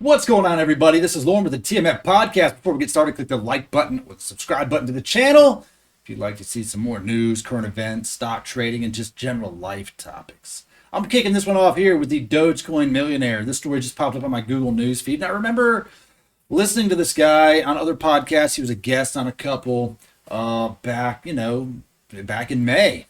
What's going on, everybody? This is Lauren with the TMF Podcast. Before we get started, click the like button or the subscribe button to the channel if you'd like to see some more news, current events, stock trading, and just general life topics. I'm kicking this one off here with the Dogecoin Millionaire. This story just popped up on my Google News feed, and I remember listening to this guy on other podcasts. He was a guest on a couple back in May.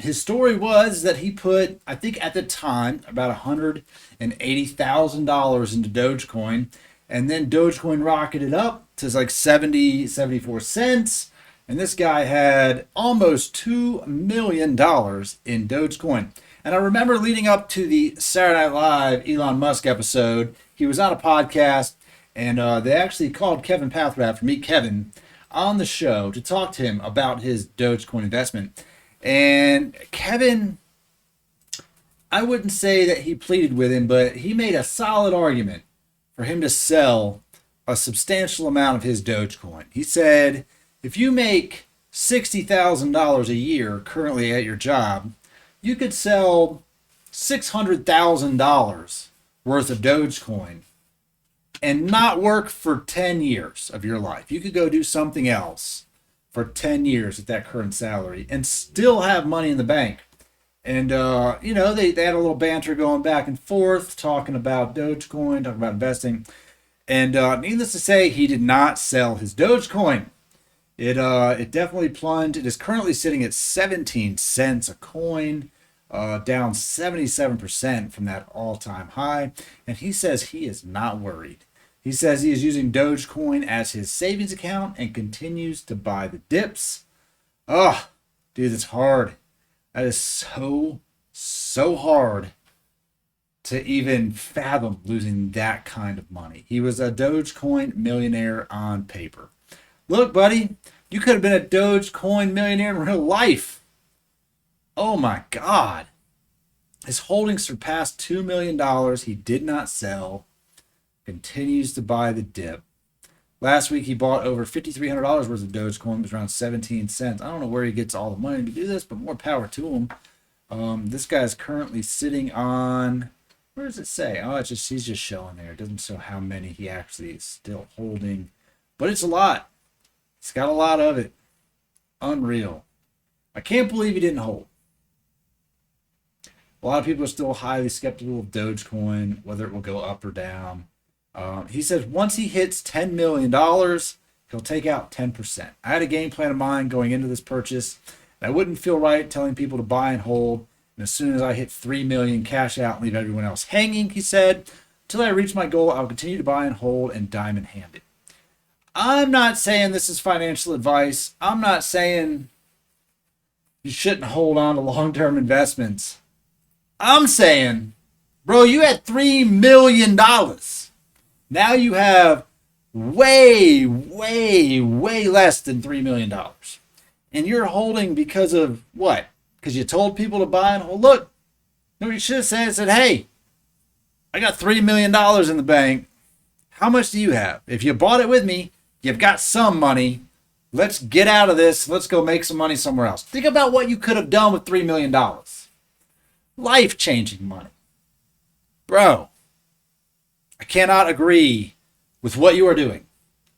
His story was that he put, I think at the time, about $180,000 into Dogecoin, and then Dogecoin rocketed up to like 74 cents, and this guy had almost $2 million in Dogecoin. And I remember leading up to the Saturday Night Live Elon Musk episode, he was on a podcast, and they actually called Kevin Pathrath from Meet Kevin on the show to talk to him about his Dogecoin investment. And Kevin, I wouldn't say that he pleaded with him, but he made a solid argument for him to sell a substantial amount of his Dogecoin. He said, if you make $60,000 a year currently at your job, you could sell $600,000 worth of Dogecoin and not work for 10 years of your life. You could go do something else for 10 years at that current salary and still have money in the bank. And, they had a little banter going back and forth, talking about Dogecoin, talking about investing. And needless to say, he did not sell his Dogecoin. It definitely plunged. It is currently sitting at 17 cents a coin, down 77% from that all-time high. And he says he is not worried. He says he is using Dogecoin as his savings account and continues to buy the dips. Oh, dude, it's hard. That is so hard to even fathom losing that kind of money. He was a Dogecoin millionaire on paper. Look, buddy, you could have been a Dogecoin millionaire in real life. Oh my God. His holdings surpassed $2 million. He did not sell. Continues to buy the dip. Last week he bought over $5,300 worth of Dogecoin. It was around 17 cents. I don't know where he gets all the money to do this, but more power to him. This guy is currently sitting on, where does it say? Oh, he's just showing there. It doesn't show how many he actually is still holding, but it's a lot. He's got a lot of it. Unreal. I can't believe he didn't hold. A lot of people are still highly skeptical of Dogecoin, whether it will go up or down. He says once he hits $10 million, he'll take out 10%. I had a game plan of mine going into this purchase, and I wouldn't feel right telling people to buy and hold. And as soon as I hit $3 million, cash out and leave everyone else hanging, he said. Until I reach my goal, I'll continue to buy and hold and diamond hand it. I'm not saying this is financial advice. I'm not saying you shouldn't hold on to long-term investments. I'm saying, bro, you had $3 million. Now you have way less than $3 million. And you're holding because of what? Because you told people to buy and hold. Look, you should have said, hey, I got $3 million in the bank. How much do you have? If you bought it with me, you've got some money. Let's get out of this. Let's go make some money somewhere else. Think about what you could have done with $3 million. Life-changing money. Bro, I cannot agree with what you are doing.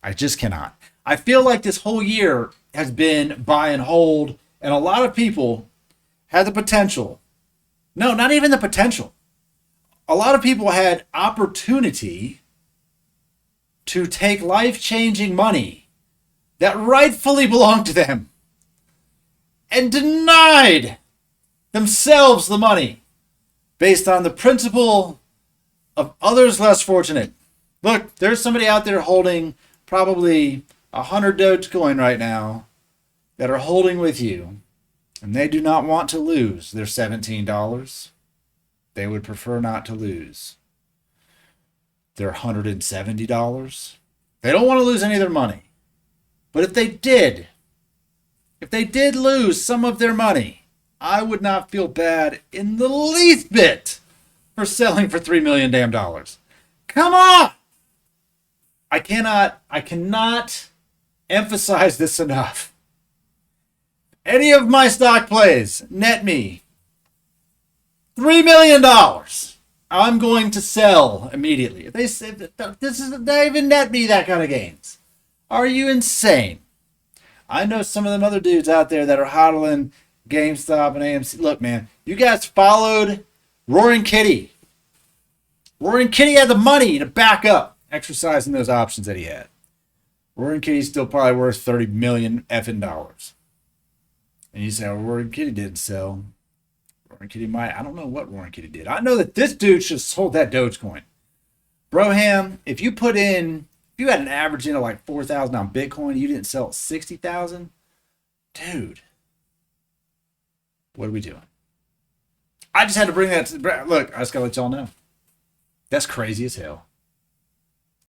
I just cannot. I feel like this whole year has been buy and hold, and a lot of people had the potential. No, not even the potential. A lot of people had opportunity to take life-changing money that rightfully belonged to them and denied themselves the money based on the principle of others less fortunate. Look, there's somebody out there holding probably 100 Dogecoin right now that are holding with you, and they do not want to lose their $17. They would prefer not to lose their $170. They don't want to lose any of their money. But if they did lose some of their money, I would not feel bad in the least bit for selling for $3 million damn dollars. Come on! I cannot emphasize this enough. Any of my stock plays net me $3 million. I'm going to sell immediately. If they say this is not even net me that kind of gains. Are you insane? I know some of them other dudes out there that are hodling GameStop and AMC. Look, man, you guys followed Roaring Kitty. Roaring Kitty had the money to back up exercising those options that he had. Roaring Kitty's still probably worth 30 million effing dollars. And you say, well, Roaring Kitty didn't sell. Roaring Kitty might. I don't know what Roaring Kitty did. I know that this dude should have sold that Dogecoin. Broham, if you had an average in of like 4,000 on Bitcoin, you didn't sell at 60,000, dude, what are we doing? I just had to bring that to, look, I just gotta let y'all know. That's crazy as hell.